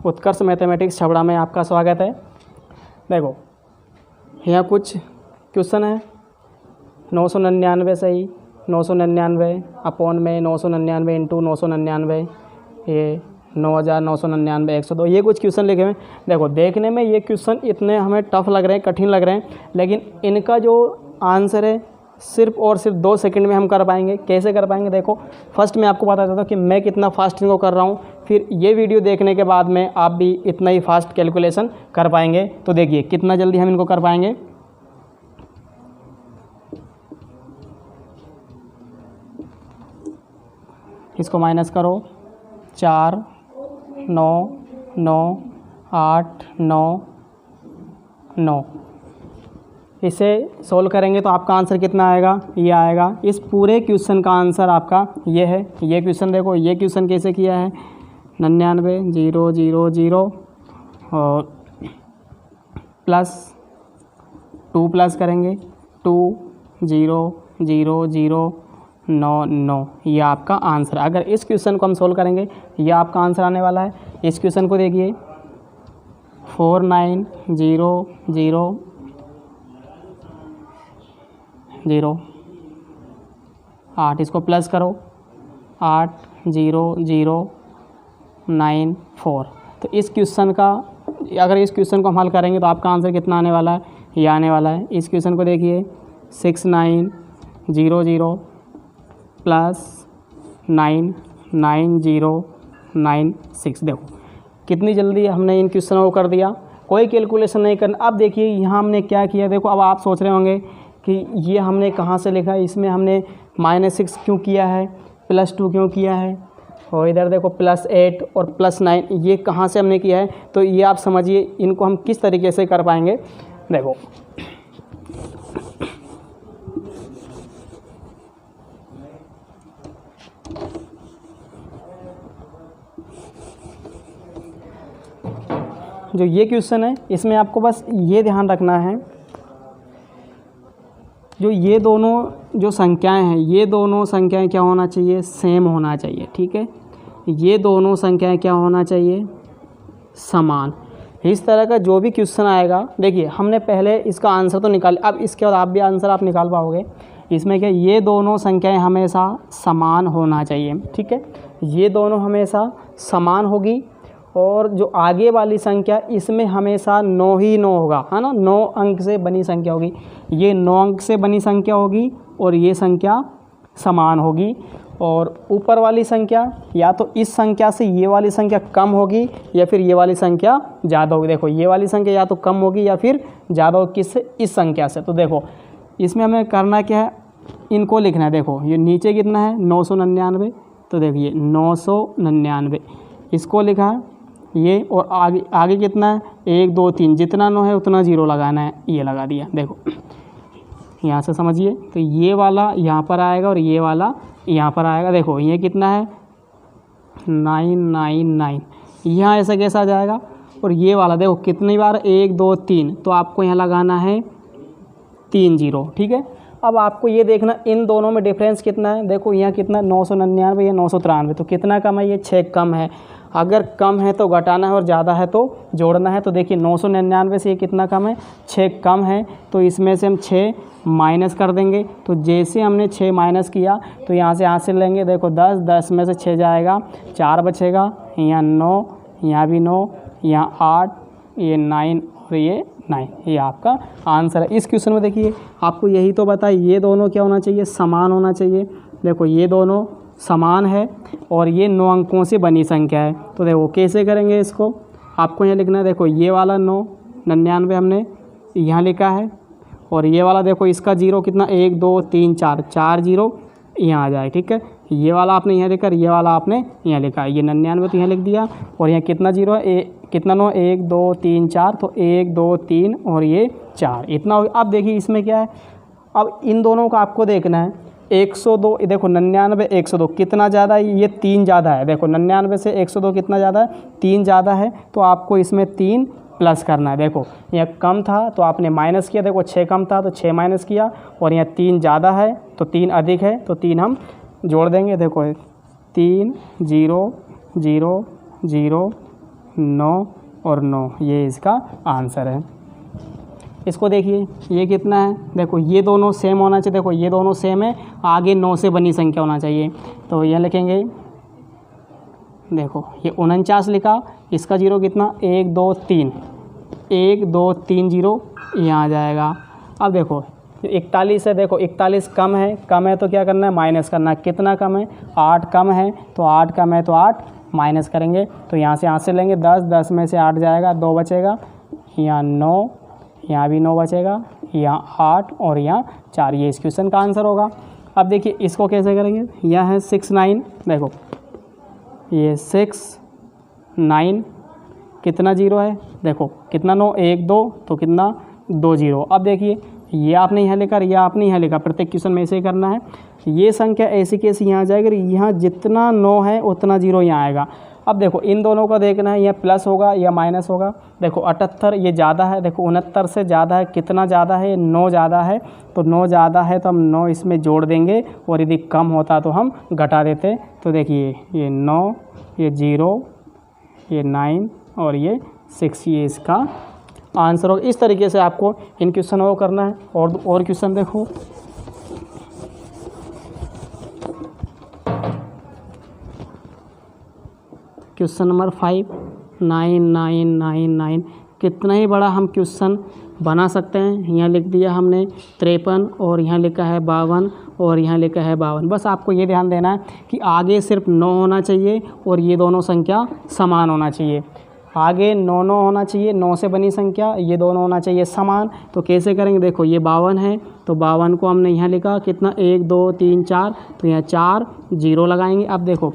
उत्कर्ष mathematics Chhabra में आपका स्वागत है। देखो यहाँ कुछ क्वेश्चन है। 999 सही, 999 अपॉन में 999 इंटू 999, ये 9999 102, ये कुछ क्वेश्चन लिखे हुए हैं। देखो देखने में ये क्वेश्चन इतने हमें टफ लग रहे हैं, कठिन लग रहे हैं, लेकिन इनका जो आंसर है सिर्फ और सिर्फ 2 सेकंड में हम कर पाएंगे। कैसे कर पाएंगे? देखो फर्स्ट मैं आपको बता देता हूँ कि मैं कितना फास्ट इनको कर रहा हूँ, फिर ये वीडियो देखने के बाद में आप भी इतना ही फास्ट कैलकुलेशन कर पाएंगे। तो देखिए कितना जल्दी हम इनको कर पाएंगे। इसको माइनस करो, 4 9 9 8 9 9, इसे सोल्व करेंगे तो आपका आंसर कितना आएगा? ये आएगा। इस पूरे क्वेश्चन का आंसर आपका ये है। ये क्वेश्चन देखो, ये क्वेश्चन कैसे किया है, 99 0 0 0 और प्लस 2 प्लस करेंगे 2 0 0 0 9 9, ये आपका आंसर। अगर इस क्वेश्चन को हम सोल्व करेंगे ये आपका आंसर आने वाला है। इस क्वेश्चन को देखिए 4 9 0 0 0 8, इसको प्लस करो 8 0 0 9 4। तो इस क्वेश्चन का, अगर इस क्वेश्चन को हम हल करेंगे तो आपका आंसर कितना आने वाला है? ये आने वाला है। इस क्वेश्चन को देखिए 6 9 0 0 प्लस 9 9 0 9 6। देखो कितनी जल्दी हमने इन क्वेश्चनों को कर दिया, कोई कैलकुलेशन नहीं करना। अब देखिए यहाँ हमने क्या किया। देखो अब आप सोच रहे होंगे कि ये हमने कहाँ से लिखा, इसमें हमने -6 क्यों किया है, +2 क्यों किया है, और इधर देखो +8 और +9, ये कहाँ से हमने किया है। तो ये आप समझिए इनको हम किस तरीके से कर पाएंगे। देखो जो ये क्वेश्चन है इसमें आपको बस ये ध्यान रखना है, जो ये दोनों जो संख्याएं हैं, ये दोनों संख्याएं क्या होना चाहिए? सेम होना चाहिए। ठीक है, ये दोनों संख्याएं क्या होना चाहिए? समान। इस तरह का जो भी क्वेश्चन आएगा, देखिए हमने पहले इसका आंसर तो निकाल, अब इसके बाद आप भी आंसर आप निकाल पाओगे। इसमें क्या, ये दोनों संख्याएं हमेशा समान होना चाहिए। ठीक है, ये दोनों हमेशा समान होगी, और जो आगे वाली संख्या इसमें हमेशा 9 ही 9 होगा, है ना। 9 अंक से बनी संख्या होगी, ये 9 अंक से बनी संख्या होगी, और ये संख्या समान होगी। और ऊपर वाली संख्या या तो इस संख्या से ये वाली संख्या कम होगी, या फिर ये वाली संख्या ज़्यादा होगी। देखो ये वाली संख्या या तो कम होगी या फिर ज़्यादा होगी, किससे? इस संख्या से। तो देखो इसमें हमें करना क्या है, इनको लिखना है। देखो ये नीचे कितना है? 999। तो देखिए 999 इसको लिखा है ये, और आगे आगे कितना है? 1 2 3, जितना 9 है उतना 0 लगाना है, ये लगा दिया। देखो यहाँ से समझिए, तो ये वाला यहाँ पर आएगा और ये वाला यहाँ पर आएगा। देखो ये कितना है? 999, यहाँ ऐसा कैसा आ जाएगा? और ये वाला देखो कितनी बार? 1 2 3, तो आपको यहाँ लगाना है 3 0। ठीक है, अब आपको ये देखना इन दोनों में डिफरेंस कितना है। देखो यहाँ कितना? 999 या 993, तो कितना कम है? ये 6 कम है। अगर कम है तो घटाना है और ज़्यादा है तो जोड़ना है। तो देखिए 999 से ये कितना कम है? 6 कम है। तो इसमें से हम 6 माइनस कर देंगे। तो जैसे हमने 6 माइनस किया तो यहाँ से हासिल लेंगे। देखो 10 10 में से 6 जाएगा, 4 बचेगा, यहाँ 9, यहाँ भी 9, यहाँ 8, ये 9 और ये 9, ये आपका आंसर है। इस क्वेश्चन में देखिए आपको यही तो बताया, ये दोनों क्या होना चाहिए? समान होना चाहिए। देखो ये दोनों समान है और ये 9 अंकों से बनी संख्या है। तो देखो कैसे करेंगे इसको, आपको यहाँ लिखना है। देखो ये वाला 999 हमने यहाँ लिखा है, और ये वाला देखो इसका 0 कितना? 1 2 3 4, 4 0 यहाँ आ जाए। ठीक है, ये वाला आपने यहाँ लिखा, ये वाला आपने यहाँ लिखा है। ये 99 तो यहाँ लिख दिया, और यहाँ कितना 0 है? कितना 9? 1 2 3 4, तो 1 2 3 और ये 4, इतना हो। अब देखिए इसमें क्या है, अब इन दोनों का आपको देखना है। 102, देखो 99 102 कितना ज़्यादा है? ये 3 ज़्यादा है। देखो 99 से 102 कितना ज़्यादा है? 3 ज़्यादा है। तो आपको इसमें 3 प्लस करना है। देखो यहाँ कम था तो आपने माइनस किया। देखो 6 कम था तो 6 माइनस किया, और यहाँ 3 ज़्यादा है तो 3 अधिक है, तो 3 हम जोड़ देंगे। देखो 3 0 0 0 9 और 9, ये इसका आंसर है। इसको देखिए ये कितना है, देखो ये दोनों सेम होना चाहिए, देखो ये दोनों सेम है, आगे 9 से बनी संख्या होना चाहिए। तो यह लिखेंगे, देखो ये 49 लिखा, इसका जीरो कितना 1 2 3, 1 2 3 जीरो यहाँ आ जाएगा। अब देखो 41 है, देखो 41 कम है तो क्या करना है, माइनस करना है। कितना कम है, 8 कम है, तो 8 कम है तो 8 माइनस करेंगे। तो यहाँ से लेंगे 10, 10 में से 8 जाएगा, 2 बचेगा, यहाँ 9, यहाँ भी 9 बचेगा, यहाँ 8 और यहाँ 4, ये इस क्वेश्चन का आंसर होगा। अब देखिए इसको कैसे करेंगे, यह है 6 9, देखो ये 6 9 कितना जीरो है, देखो कितना 9 1 2, तो कितना 2 जीरो। अब देखिए ये आपने यहाँ लिखा, ये आपने यहाँ लिखा, प्रत्येक क्वेश्चन में ऐसे ही करना है। ये संख्या ऐसी कैसी यहाँ जाएगी, यहाँ जितना 9 है उतना जीरो यहाँ आएगा। अब देखो इन दोनों का देखना है, यह प्लस होगा या माइनस होगा। देखो 78 ये ज़्यादा है, देखो 69 से ज़्यादा है, कितना ज़्यादा है, 9 ज़्यादा है, तो 9 ज़्यादा है तो हम 9 इसमें जोड़ देंगे, और यदि कम होता तो हम घटा देते। तो देखिए ये 9, ये 0, ये 9 और ये 6, ये इसका आंसर होगा। इस तरीके से आपको इन क्वेश्चनों को करना है। और क्वेश्चन देखो, क्वेश्चन नंबर 5, 9 9 9 9, कितना ही बड़ा हम क्वेश्चन बना सकते हैं। यहाँ लिख दिया हमने 53 और यहाँ लिखा है 52 और यहाँ लिखा है 52। बस आपको ये ध्यान देना है कि आगे सिर्फ 9 होना चाहिए और ये दोनों संख्या समान होना चाहिए। आगे 9 9 होना चाहिए, 9 से बनी संख्या, ये दोनों होना चाहिए समान। तो कैसे करेंगे, देखो ये 52 है, तो 52 को हमने यहाँ लिखा कितना 1 2 3 4, तो यहाँ 4 जीरो लगाएंगे। अब देखो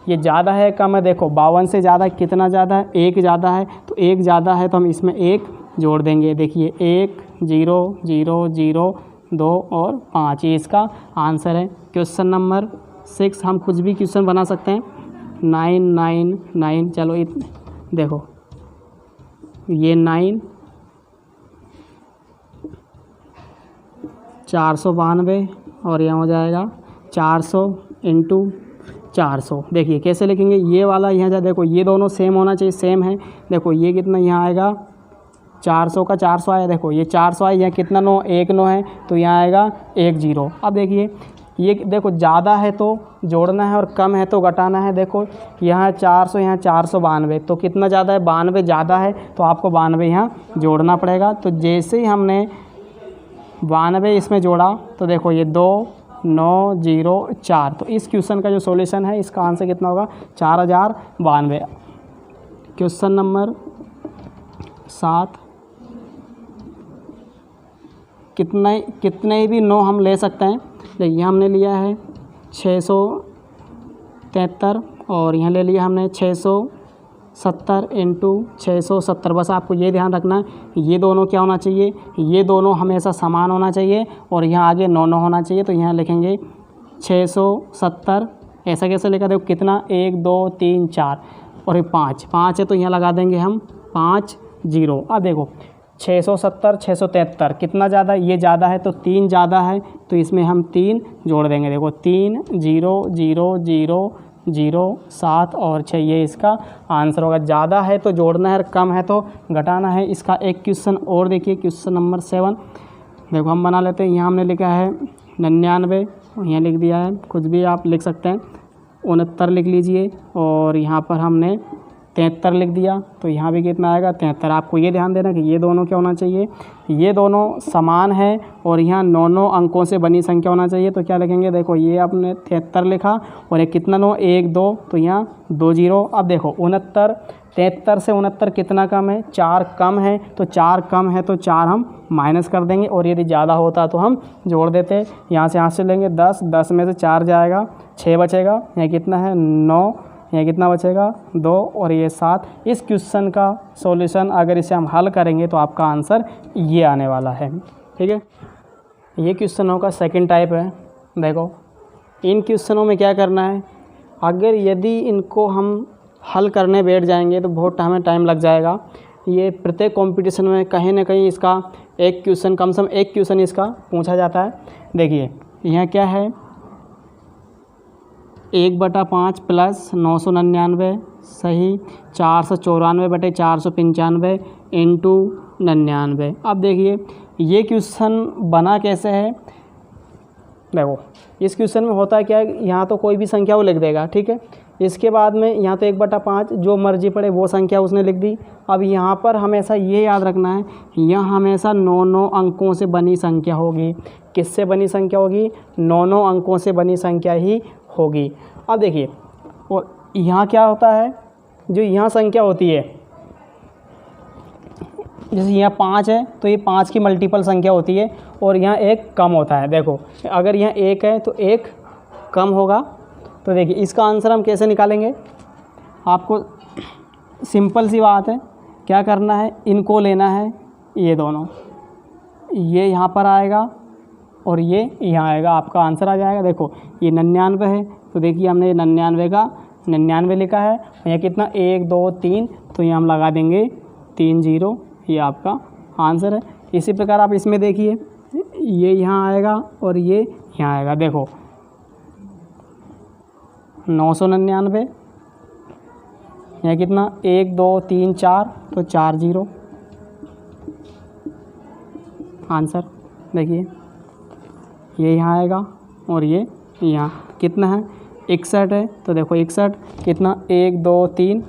ये ज़्यादा है कम है, देखो 52 से ज़्यादा कितना ज़्यादा है, 1 ज़्यादा है, तो 1 ज़्यादा है तो हम इसमें 1 जोड़ देंगे। देखिए 1 0 0 0 2 और 5, ये इसका आंसर है। क्वेश्चन नंबर 6, हम कुछ भी क्वेश्चन बना सकते हैं। 9 9 9, चलो देखो ये 9 492 और यहाँ हो जाएगा 400 इंटू 400। देखिए कैसे लिखेंगे, ये वाला यहाँ जा, देखो ये दोनों सेम होना चाहिए, सेम है। देखो ये कितना यहाँ आएगा, 400 का 400 आया, देखो ये 400 आया, यहाँ कितना 9 1 9 है, तो यहाँ आएगा 1 0। अब देखिए ये देखो ज़्यादा है तो जोड़ना है और कम है तो घटाना है। देखो यहाँ 400, यहाँ 492, तो कितना ज़्यादा है, 92 ज़्यादा है, तो आपको 92 यहाँ जोड़ना पड़ेगा। तो जैसे ही हमने 92 इसमें जोड़ा, तो देखो ये 2 9 0 4, तो इस क्वेश्चन का जो सॉल्यूशन है इसका आंसर कितना होगा, 4092। क्वेश्चन नंबर 7, कितने भी 9 हम ले सकते हैं। देखिए हमने लिया है 673 और यहाँ ले लिया हमने 670 इंटू 670। बस आपको ये ध्यान रखना है, ये दोनों क्या होना चाहिए, ये दोनों हमेशा समान होना चाहिए और यहाँ आगे 9 9 होना चाहिए। तो यहाँ लिखेंगे 670, ऐसा कैसे लिखा, देखो कितना 1 2 3 4 और ये 5 है, तो यहाँ लगा देंगे हम 5 0। अब देखो 670 673 कितना ज़्यादा, ये ज़्यादा है तो 3 ज़्यादा है, तो इसमें हम 3 जोड़ देंगे। देखो 3 0 0 0 0 7 और 6, ये इसका आंसर होगा। ज़्यादा है तो जोड़ना है और कम है तो घटाना है। इसका एक क्वेश्चन और देखिए, क्वेश्चन नंबर 7, देखो हम बना लेते हैं। यहाँ हमने लिखा है 99, यहाँ लिख दिया है, कुछ भी आप लिख सकते हैं, 69 लिख लीजिए और यहाँ पर हमने 73 लिख दिया, तो यहाँ भी कितना आएगा 73। आपको ये ध्यान देना कि ये दोनों क्या होना चाहिए, ये दोनों समान है और यहाँ 9 9 अंकों से बनी संख्या होना चाहिए। तो क्या लिखेंगे, देखो ये आपने 73 लिखा और एक कितना 9 1 2, तो यहाँ 2 0। अब देखो 69, 73 से 69 कितना कम है, 4 कम है, तो 4 कम है तो 4 हम माइनस कर देंगे और यदि ज़्यादा होता तो हम जोड़ देते। यहाँ से लेंगे 10, 10 में से 4 जाएगा, 6 बचेगा, यहाँ कितना है 9, यहाँ कितना बचेगा 2 और ये 7। इस क्वेश्चन का सॉल्यूशन अगर इसे हम हल करेंगे तो आपका आंसर ये आने वाला है। ठीक है, ये क्वेश्चनों का सेकंड टाइप है। देखो इन क्वेश्चनों में क्या करना है, अगर यदि इनको हम हल करने बैठ जाएंगे तो बहुत हमें टाइम लग जाएगा। ये प्रत्येक कंपटीशन में कहीं ना कहीं इसका एक क्वेश्चन, कम से कम एक क्वेश्चन इसका पूछा जाता है। देखिए यहाँ क्या है, 1/5 प्लस 999 सही 494/495 इंटू 99। अब देखिए ये क्वेश्चन बना कैसे है। देखो इस क्वेश्चन में होता है क्या है, यहाँ तो कोई भी संख्या वो लिख देगा, ठीक है। इसके बाद में यहाँ तो 1/5 जो मर्जी पड़े वो संख्या उसने लिख दी। अब यहाँ पर हमेशा ये याद रखना है, यह हमेशा 9 अंकों से बनी संख्या होगी। किससे बनी संख्या होगी? 9 अंकों से बनी संख्या ही होगी। अब देखिए और यहाँ क्या होता है, जो यहाँ संख्या होती है, जैसे यहाँ 5 है तो ये 5 की मल्टीपल संख्या होती है और यहाँ 1 कम होता है। देखो अगर यहाँ 1 है तो 1 कम होगा। तो देखिए इसका आंसर हम कैसे निकालेंगे, आपको सिंपल सी बात है, क्या करना है, इनको लेना है, ये दोनों, ये यहाँ पर आएगा और ये यहाँ आएगा, आपका आंसर आ जाएगा। देखो ये 99 है तो देखिए हमने 99 का 99 लिखा है, यहाँ कितना 1 2 3, तो ये हम लगा देंगे 3 0, ये आपका आंसर है। इसी प्रकार आप इसमें देखिए ये यहाँ आएगा और ये यहाँ आएगा। देखो 999, यहाँ कितना 1 2 3 4, तो 4 0 आंसर। देखिए ये यहाँ आएगा और ये यहाँ कितना है 61 है, तो देखो 61 कितना 1 2 3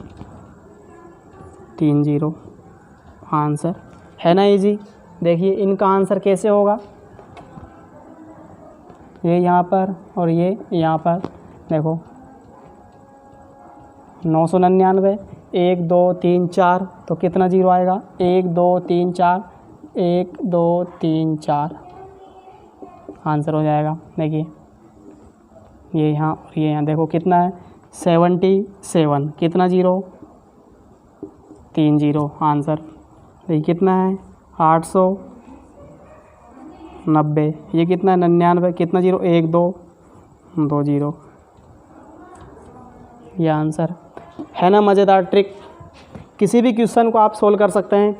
3 0 आंसर है ना इजी। देखिए इनका आंसर कैसे होगा, ये यहाँ पर और ये यहाँ पर। देखो 999 1 2 3 4, तो कितना जीरो आएगा 1 2 3 4 1 2 3 4 आंसर हो जाएगा। देखिए ये यहाँ और ये यहाँ, देखो कितना है 77, कितना जीरो 3 0 आंसर। ये कितना है 890, ये कितना है 99, कितना जीरो 1 2 2 0, ये आंसर है ना। मज़ेदार ट्रिक, किसी भी क्वेश्चन को आप सोल्व कर सकते हैं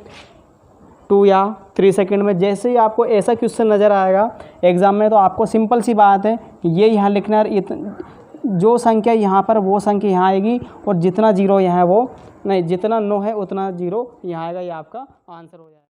2 या 3 सेकंड में। जैसे ही आपको ऐसा क्वेश्चन नज़र आएगा एग्ज़ाम में, तो आपको सिंपल सी बात है, ये यहाँ लिखना है, जो संख्या यहाँ पर वो संख्या यहाँ आएगी और जितना जीरो यहाँ है वो नहीं, जितना 9 है उतना जीरो यहाँ आएगा, ये आपका आंसर हो जाएगा।